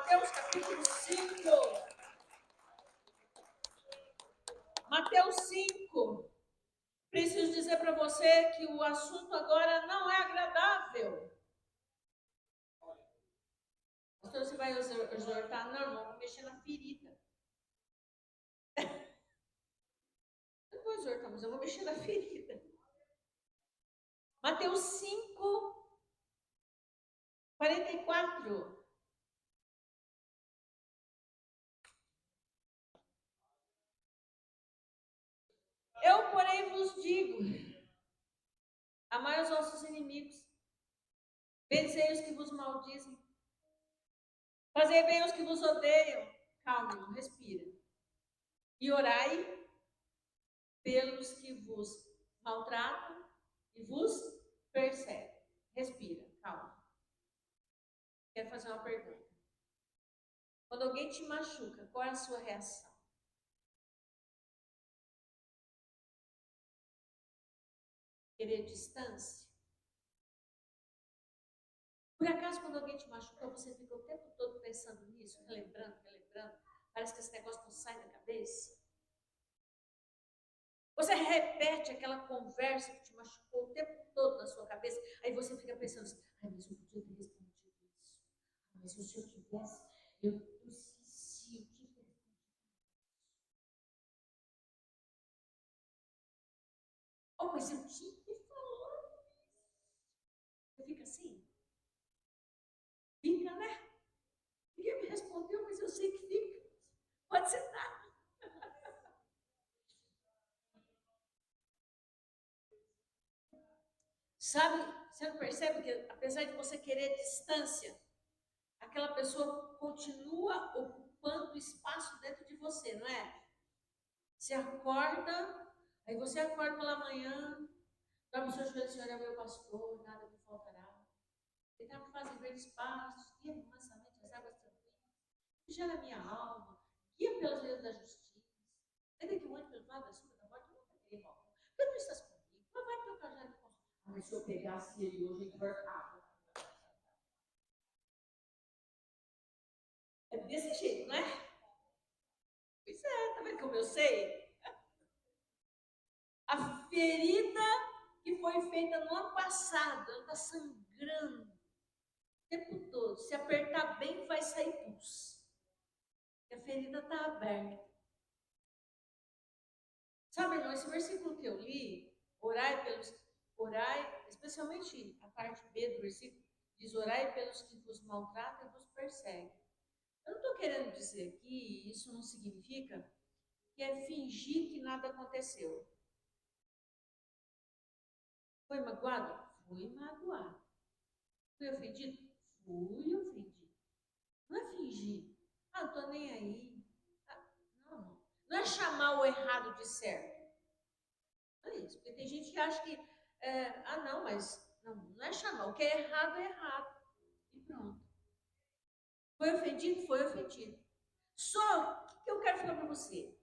Mateus capítulo 5. Mateus 5. Preciso dizer para você que o assunto agora não é agradável. Pastor, você vai exortar? Não, não vou mexer na ferida. Eu não vou exortar, mas eu vou mexer na ferida. Mateus 5, 44. Eu, porém, vos digo: amai os vossos inimigos, bendizei os que vos maldizem, fazei bem aos que vos odeiam. Calma, irmão, respira. E orai pelos que vos maltratam e vos perseguem. Respira, calma. Quero fazer uma pergunta. Quando alguém te machuca, qual é a sua reação? Querer distância? Por acaso, quando alguém te machuca, você fica o tempo todo pensando nisso, relembrando? Parece que esse negócio não sai da cabeça. Você repete aquela conversa que te machucou o tempo todo na sua cabeça, aí você fica pensando assim, ai, mas eu podia ter respondido isso. Mas se eu tivesse, eu esqueci o que foi. Oh, mas eu tinha que falar isso. Você fica assim? Fica, né? Ninguém me respondeu, mas eu sei que fica. Pode ser nada. Sabe, você não percebe que apesar de você querer distância, aquela pessoa continua ocupando espaço dentro de você, não é? Você acorda, aí você acorda pela manhã, dobra os seus joelhos, Senhor é meu pastor, nada me faltará. Ele está me fazendo verdes pastos, guia-me mansamente as águas tranquilas, gera minha alma, guia pelas veredas da justiça. Ainda que o ande pelo vale da sombra da morte, não temerei mal. Porque tu estás comigo, não vai teu cajado e consolar. Mas se eu pegasse ele hoje, enforcava. É desse jeito, não é? Pois é, tá vendo como eu sei? A ferida que foi feita no ano passado, ela está sangrando o tempo todo. Se apertar bem, vai sair pus. A ferida está aberta. Sabe, irmão, esse versículo que eu li, orai, especialmente a parte B do versículo, diz, orai pelos que vos maltratam e vos perseguem. Eu não estou querendo dizer aqui, isso não significa que é fingir que nada aconteceu. Foi magoado? Fui magoado. Fui ofendido? Fui ofendido. Não é fingir. Ah, não tô nem aí. Ah, não. Não é chamar o errado de certo. Não é isso. Porque tem gente que acha que, não, mas não é chamar. O que é errado é errado. E pronto. Foi ofendido? Foi ofendido. Só que eu quero falar para você.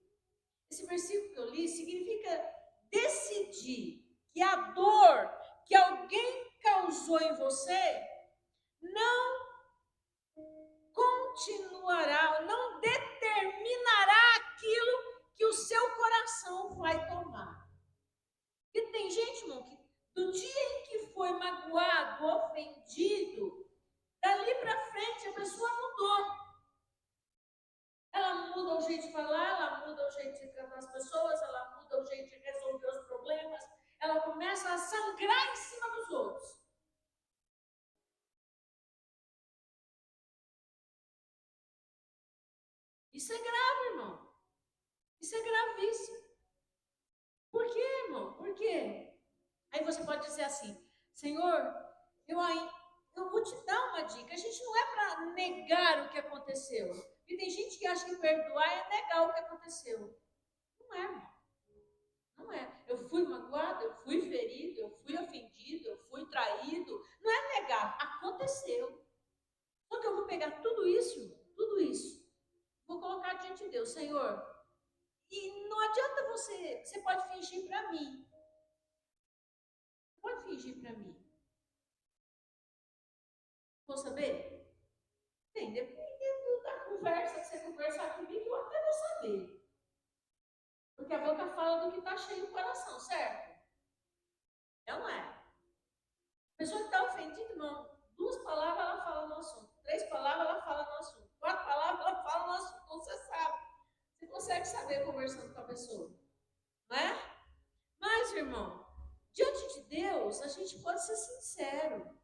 Esse versículo que eu li significa decidir que a dor que alguém causou em você não continuará, não determinará aquilo que o seu coração vai tomar. E tem gente, irmão, que do dia em que foi magoado, ofendido, dali para frente a pessoa mudou. Ela muda o jeito de falar, ela muda o jeito de tratar as pessoas, ela muda o jeito de resolver os problemas, ela começa a sangrar em cima dos outros. Isso é grave, irmão. Isso é gravíssimo. Por quê, irmão? Por quê? Aí você pode dizer assim, Senhor, eu vou te dar uma dica. A gente não é para negar o que aconteceu. E tem gente que acha que perdoar é negar o que aconteceu. Não é, irmão. Não é. Eu fui magoado, eu fui ferido, eu fui ofendido, eu fui traído. Não é negar. Aconteceu. Só que eu vou pegar tudo isso, vou colocar diante de Deus, Senhor. E não adianta você pode fingir para mim. Pode fingir para mim. Vou saber? Tem, dependendo está cheio o coração, certo? Não é? A pessoa que está ofendida, irmão, 2 palavras ela fala no assunto, 3 palavras ela fala no assunto, 4 palavras ela fala no assunto, então você sabe. Você consegue saber conversando com a pessoa, não é? Mas, irmão, diante de Deus, a gente pode ser sincero.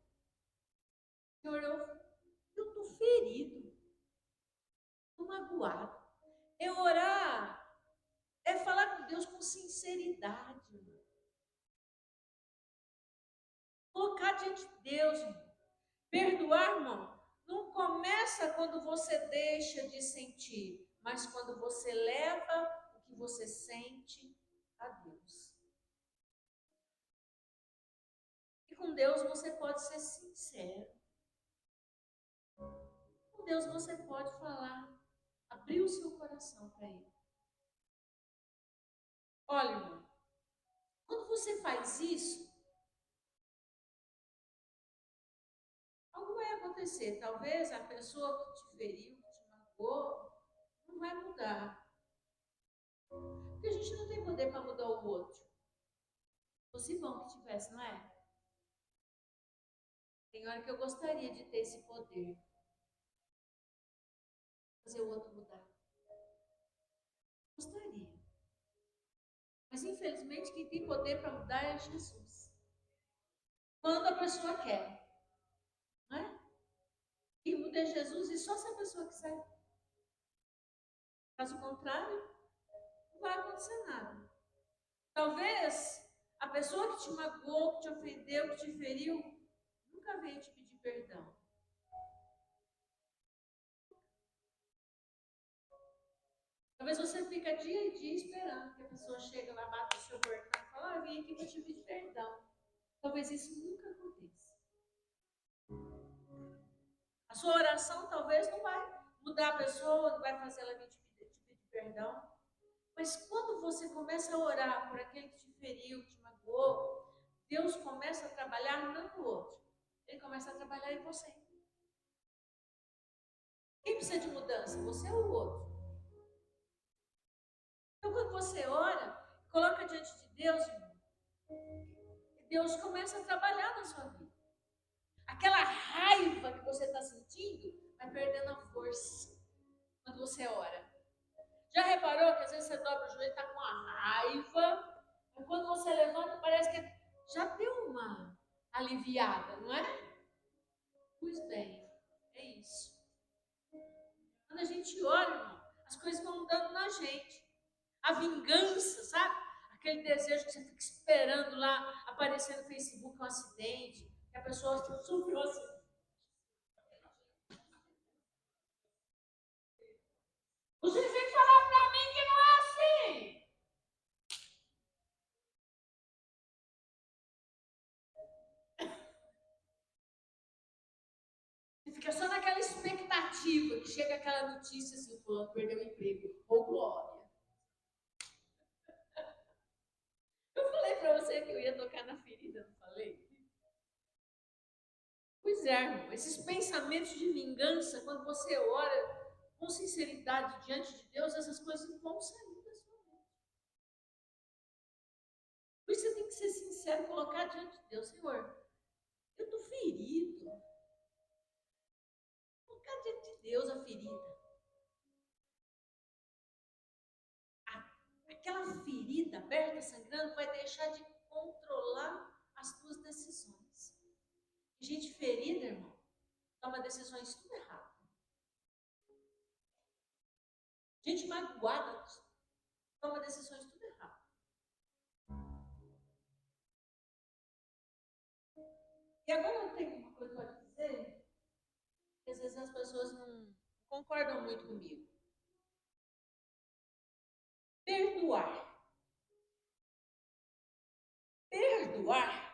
Senhor, eu estou ferido, estou magoado. É orar, é falar com Deus com sinceridade, irmão. Colocar diante de Deus, irmão. Perdoar, irmão, não começa quando você deixa de sentir, mas quando você leva o que você sente a Deus. E com Deus você pode ser sincero. Com Deus você pode falar, abrir o seu coração para Ele. Olha, irmão, quando você faz isso, algo vai acontecer. Talvez a pessoa que te feriu, que te magoou, não vai mudar. Porque a gente não tem poder para mudar o outro. Fosse bom que tivesse, não é? Tem hora que eu gostaria de ter esse poder. Fazer o outro mudar. Gostaria. Mas infelizmente quem tem poder para mudar é Jesus. Quando a pessoa quer. Não é? Quem muda é Jesus e só se a pessoa quiser. Caso contrário, não vai acontecer nada. Talvez a pessoa que te magoou, que te ofendeu, que te feriu, nunca veio te pedir perdão. Talvez você fica dia e dia esperando que a pessoa chegue lá, bate no seu portão e fala, vim aqui para te pedir perdão. Talvez isso nunca aconteça. A sua oração talvez não vai mudar a pessoa, não vai fazer ela vir te pedir perdão. Mas quando você começa a orar por aquele que te feriu, que te magoou, Deus começa a trabalhar não no outro. Ele começa a trabalhar em você. Quem precisa de mudança? Você ou o outro? Então, quando você ora, coloca diante de Deus, irmão, Deus começa a trabalhar na sua vida. Aquela raiva que você está sentindo vai perdendo a força quando você ora. Já reparou que às vezes você dobra o joelho e está com uma raiva, mas quando você levanta parece que já deu uma aliviada, não é? Pois bem, é isso. Quando a gente ora, irmão, as coisas vão mudando na gente. A vingança, sabe? Aquele desejo que você fica esperando lá aparecer no Facebook um acidente, que a pessoa sofreu assim. Você tem que falar pra mim que não é assim. Você fica só naquela expectativa que chega aquela notícia assim, fulano perdeu o emprego. Ou glória. Eu falei pra você que eu ia tocar na ferida, não falei? Pois é, irmão, esses pensamentos de vingança, quando você ora com sinceridade diante de Deus, essas coisas não vão sair da sua mente. Por isso você tem que ser sincero e colocar diante de Deus, Senhor, eu estou ferido. Colocar diante de Deus a ferida. Aquela ferida aberta, sangrando, vai deixar de controlar as tuas decisões. Gente ferida, irmão, toma decisões tudo errado. Gente magoada toma decisões tudo errado. E agora eu tenho uma coisa para dizer, que às vezes as pessoas não concordam muito comigo. Perdoar. Perdoar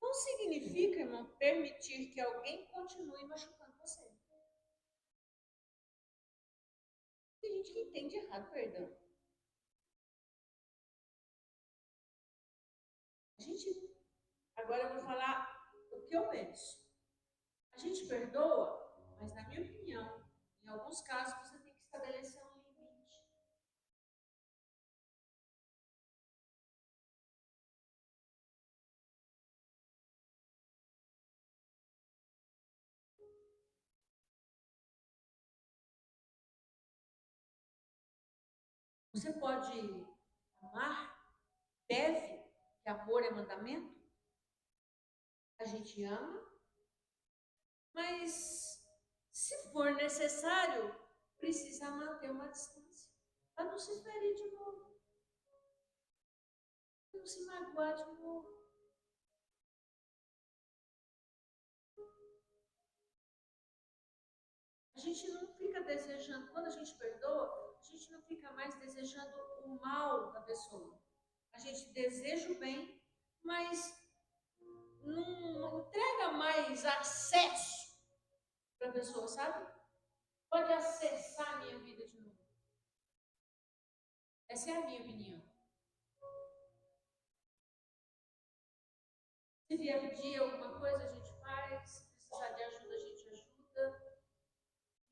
não significa, irmão, permitir que alguém continue machucando você. Tem gente que entende errado perdão. Agora eu vou falar o que eu penso. A gente perdoa, mas na minha opinião, em alguns casos você tem que estabelecer um limite. Você pode amar, deve, que amor é mandamento. A gente ama, mas se for necessário, precisa manter uma distância para não se ferir de novo, para não se magoar de novo. A gente não fica desejando, quando a gente perdoa, a gente não fica mais desejando o mal da pessoa. A gente deseja o bem, mas não entrega mais acesso para a pessoa, sabe? Pode acessar a minha vida de novo. Essa é a minha opinião. Se vier pedir alguma coisa, a gente faz. Se precisar de ajuda, a gente ajuda.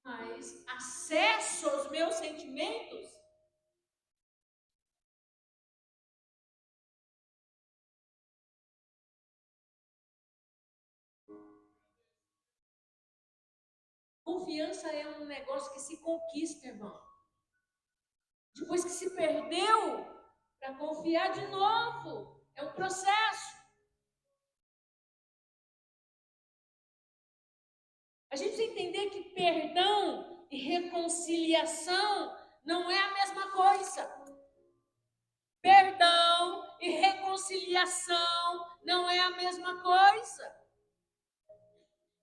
Mas acesso aos meus sentimentos, confiança é um negócio que se conquista, irmão. Depois que se perdeu, para confiar de novo, é um processo. A gente precisa entender que perdão e reconciliação não é a mesma coisa. Perdão e reconciliação não é a mesma coisa.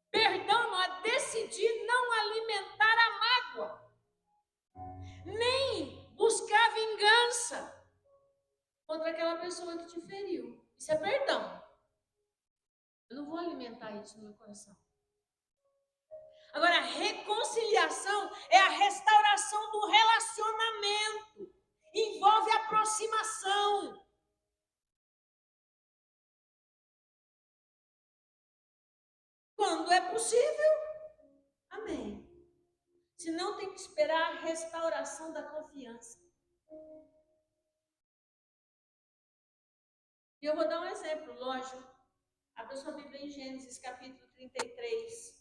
Perdão é decidir não alimentar a mágoa, nem buscar vingança contra aquela pessoa que te feriu. Isso é perdão. Eu não vou alimentar isso no meu coração. Agora, reconciliação é a restauração do relacionamento. Envolve aproximação. Quando é possível, amém. Se não, tem que esperar a restauração da confiança. E eu vou dar um exemplo, lógico. Abra sua Bíblia em Gênesis capítulo 33.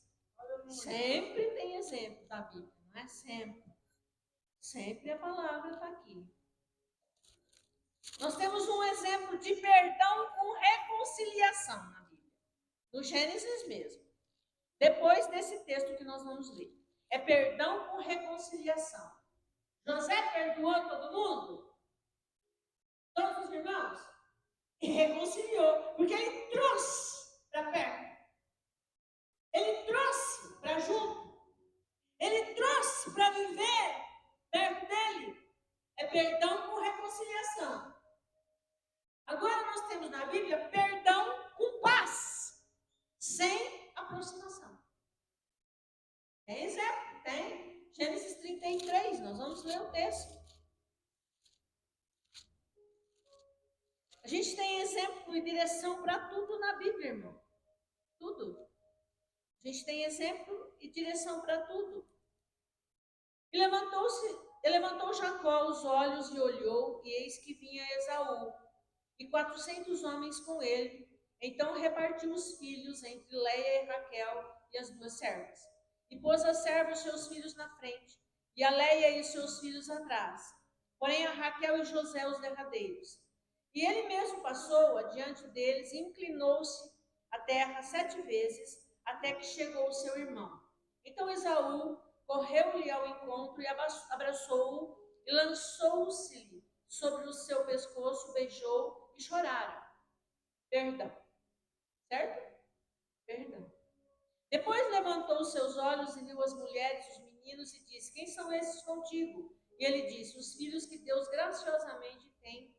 Sempre tem exemplo da Bíblia, não é? Sempre. Sempre a palavra está aqui. Nós temos um exemplo de perdão com reconciliação na Bíblia. No Gênesis mesmo. Depois desse texto que nós vamos ler. É perdão com reconciliação. José perdoou todo mundo? Todos os irmãos? E reconciliou. Porque ele trouxe para perto. Ele trouxe para junto. Ele trouxe para viver perto dele. É perdão com reconciliação. Agora nós temos na Bíblia perdão com paz, sem aproximação. Tem exemplo? Tem. Gênesis 33, nós vamos ler o texto. A gente tem exemplo e direção para tudo na Bíblia, irmão. Tudo. A gente tem exemplo e direção para tudo. E levantou Jacó os olhos e olhou, e eis que vinha Esaú, e 400 homens com ele. Então repartiu os filhos entre Leia e Raquel e as duas servas. E pôs a serva os seus filhos na frente, e a Leia e os seus filhos atrás. Porém a Raquel e José os derradeiros. E ele mesmo passou adiante deles e inclinou-se a terra 7 vezes, até que chegou o seu irmão. Então Esaú correu-lhe ao encontro e abraçou-o e lançou-se-lhe sobre o seu pescoço, beijou e choraram. Perdão. Certo? Perdão. Depois levantou os seus olhos e viu as mulheres, os meninos, e disse: quem são esses contigo? E ele disse: os filhos que Deus graciosamente tem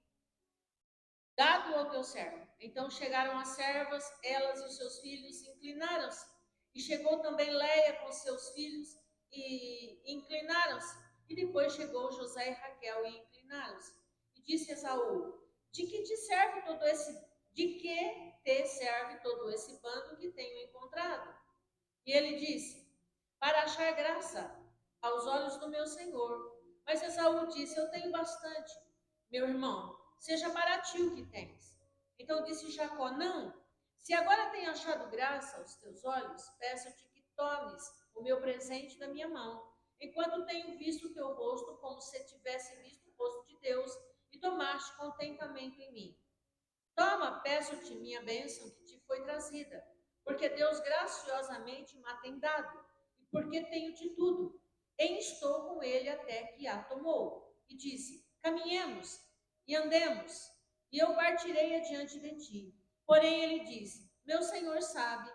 dado ao teu servo. Então chegaram as servas, elas e os seus filhos inclinaram-se. E chegou também Leia com seus filhos e inclinaram-se. E depois chegou José e Raquel e inclinaram-se. E disse Esaú: de que te serve todo esse bando que tenho encontrado? E ele disse: para achar graça aos olhos do meu senhor. Mas Esaú disse: eu tenho bastante, meu irmão, seja para ti o que tens. Então disse Jacó: não, se agora tenho achado graça aos teus olhos, peço-te que tomes o meu presente da minha mão, enquanto tenho visto o teu rosto, como se tivesse visto o rosto de Deus e tomaste contentamento em mim. Toma, peço-te minha bênção que te foi trazida, porque Deus graciosamente me tem dado, e porque tenho de tudo. E estou com ele até que a tomou. E disse, caminhemos e andemos, e eu partirei adiante de ti. Porém ele disse, meu Senhor sabe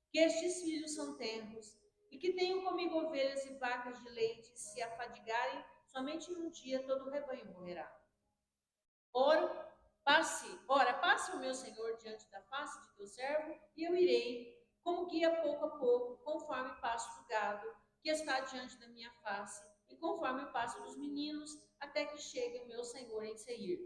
que estes filhos são tenros, e que tenho comigo ovelhas e vacas de leite, e se afadigarem, somente em um dia todo o rebanho morrerá. Passe o meu Senhor diante da face de teu servo, e eu irei, como guia pouco a pouco, conforme passo do gado, que está diante da minha face, e conforme o passo dos meninos, até que chegue o meu Senhor em Seir.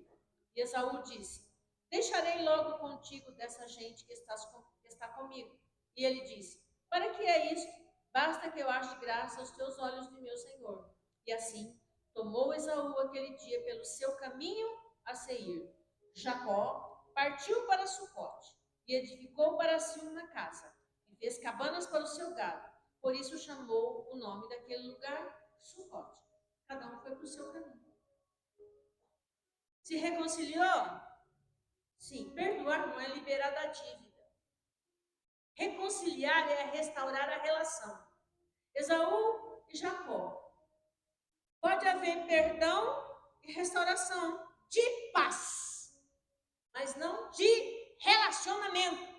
E Esaú disse, deixarei logo contigo dessa gente que está comigo. E ele disse, para que é isto? Basta que eu ache graça aos teus olhos de meu Senhor. E assim, tomou Esaú aquele dia pelo seu caminho a Seir. Jacó partiu para Sucote e edificou para si uma casa e fez cabanas para o seu gado. Por isso chamou o nome daquele lugar Sucote. Cada um foi para o seu caminho. Se reconciliou? Sim. Perdoar não é liberar da dívida. Reconciliar é restaurar a relação. Esaú e Jacó. Pode haver perdão e restauração de paz, mas não de relacionamento.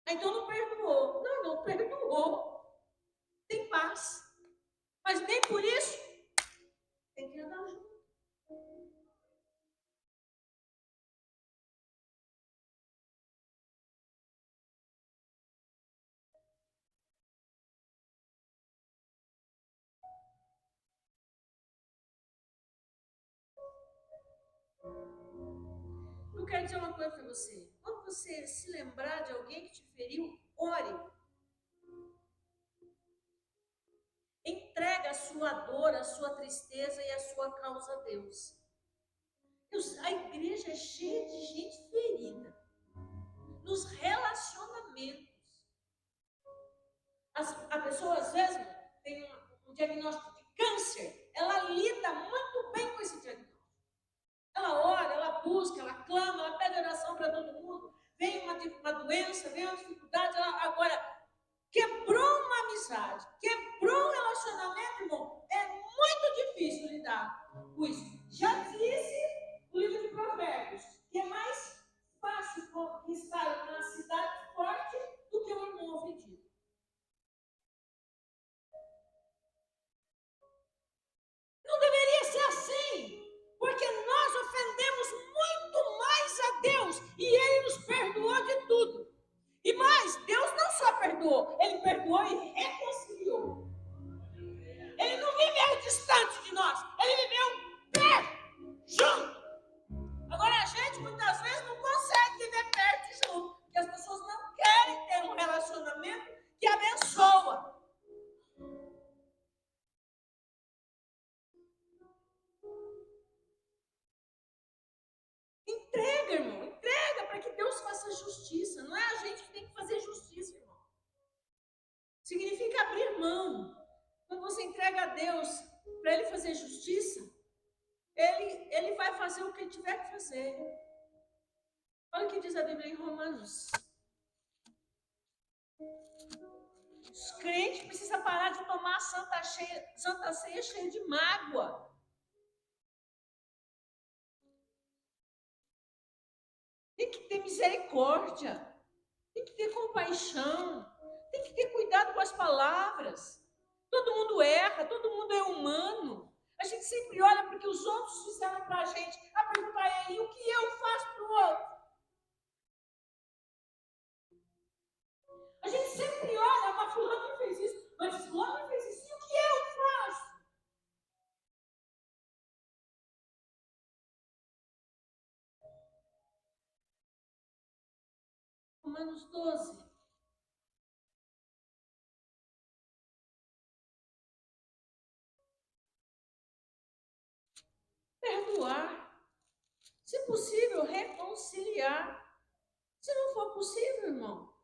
Então não perdoou. Não perdoou. Tem paz. Mas nem por isso tem que andar junto. Eu quero dizer uma coisa para você. Quando você se lembrar de alguém que te feriu, ore. Entrega a sua dor, a sua tristeza e a sua causa a Deus. A igreja é cheia de gente ferida. Nos relacionamentos. A pessoa, às vezes, tem um diagnóstico de câncer. Ela lida muito bem com esse diagnóstico. Ela ora, ela busca, ela clama, ela pede oração para todo mundo. Vem uma doença, vem uma dificuldade. Agora, quebrou uma amizade, quebrou um relacionamento, irmão. É muito difícil lidar com isso. Já disse o livro de Provérbios, que é mais fácil conquistar uma cidade forte do que um irmão ofendido. Não deveria ser assim, porque nós ofendemos muito mais a Deus e Ele nos perdoou de tudo. E mais, Deus não só perdoou, Ele perdoou e reconciliou. Ele não viveu distante de nós, Ele viveu perto, junto. Agora a gente muitas vezes não consegue viver perto e junto, porque as pessoas não querem ter um relacionamento que abençoa. Entrega, irmão, entrega para que Deus faça justiça. Não é a gente que tem que fazer justiça, irmão. Significa abrir mão. Quando você entrega a Deus para Ele fazer justiça, Ele vai fazer o que Ele tiver que fazer. Olha o que diz a Bíblia em Romanos. Os crentes precisam parar de tomar a santa ceia cheia de mágoa. Tem que ter misericórdia. Tem que ter compaixão. Tem que ter cuidado com as palavras. Todo mundo erra, todo mundo é humano. A gente sempre olha porque os outros fizeram para a gente. A pergunta é, e o que eu faço para o outro? A gente sempre olha, mas fulano fez isso, mas fulano fez isso, e o que eu faço? Romanos 12. Perdoar. Se possível, reconciliar. Se não for possível, irmão,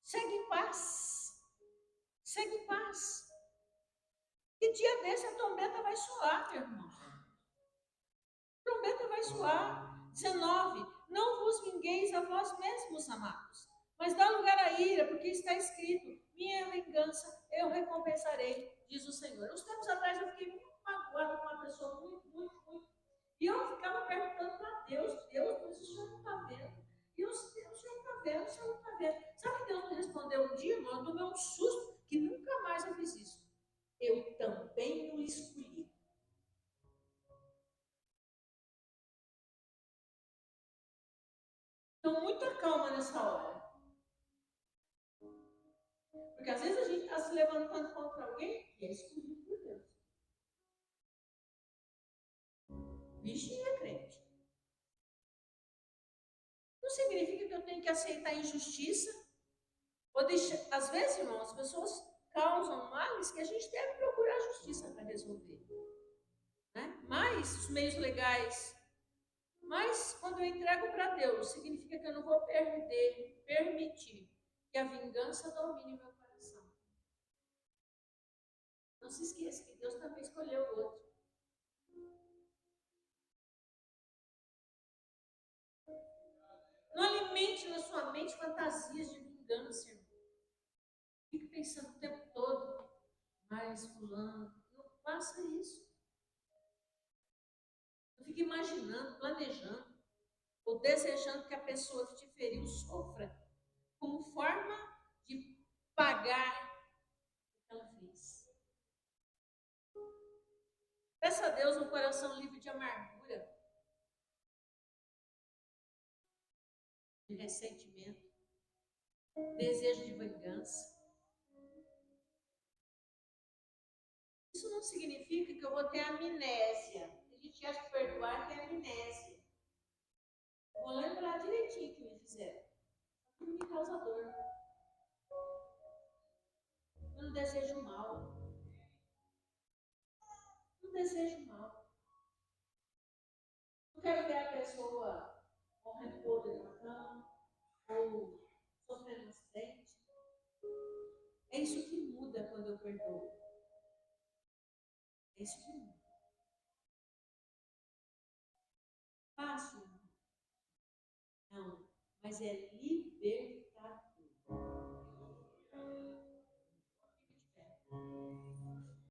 segue em paz. Segue em paz. E Que dia desse a trombeta vai soar, meu irmão. A trombeta vai soar. 19. Não vos vingueis a vós mesmos, amados, mas dá lugar à ira, porque está escrito: minha vingança eu recompensarei, diz o Senhor. Uns tempos atrás eu fiquei muito magoada com uma pessoa muito. E eu ficava perguntando para Deus, mas o Senhor não está vendo? E o Senhor não está vendo, o Senhor não está vendo. Sabe que Deus me respondeu um dia, irmão? Eu tomei um susto que nunca mais eu fiz isso. Eu também o escolhi. Então, muita calma nessa hora. Porque às vezes a gente está se levantando contra alguém que é escolhido por Deus. Vixe, é crente. Não significa que eu tenho que aceitar a injustiça. Ou deixar... Às vezes, irmão, as pessoas causam males que a gente deve procurar justiça para resolver. Né? Mas os meios legais. Mas quando eu entrego para Deus, significa que eu não vou permitir que a vingança domine meu coração. Não se esqueça que Deus também escolheu o outro. Não alimente na sua mente fantasias de vingança, irmão. Fique pensando o tempo todo, mas fulano, não faça isso. Não fique imaginando, planejando, ou desejando que a pessoa que te feriu sofra, como forma de pagar o que ela fez. Peça a Deus um coração livre de amargura, de ressentimento, desejo de vingança. Isso não significa que eu vou ter amnésia. A gente acha que perdoar é amnésia. Eu vou lembrar direitinho o que me fizeram. Não me causa dor. Eu não desejo mal. Não desejo mal. Não quero ver a pessoa morrendo podre na cama ou sofrendo um acidente. É isso que muda quando eu perdoo. É isso que muda. Fácil? Não. Mas é libertador.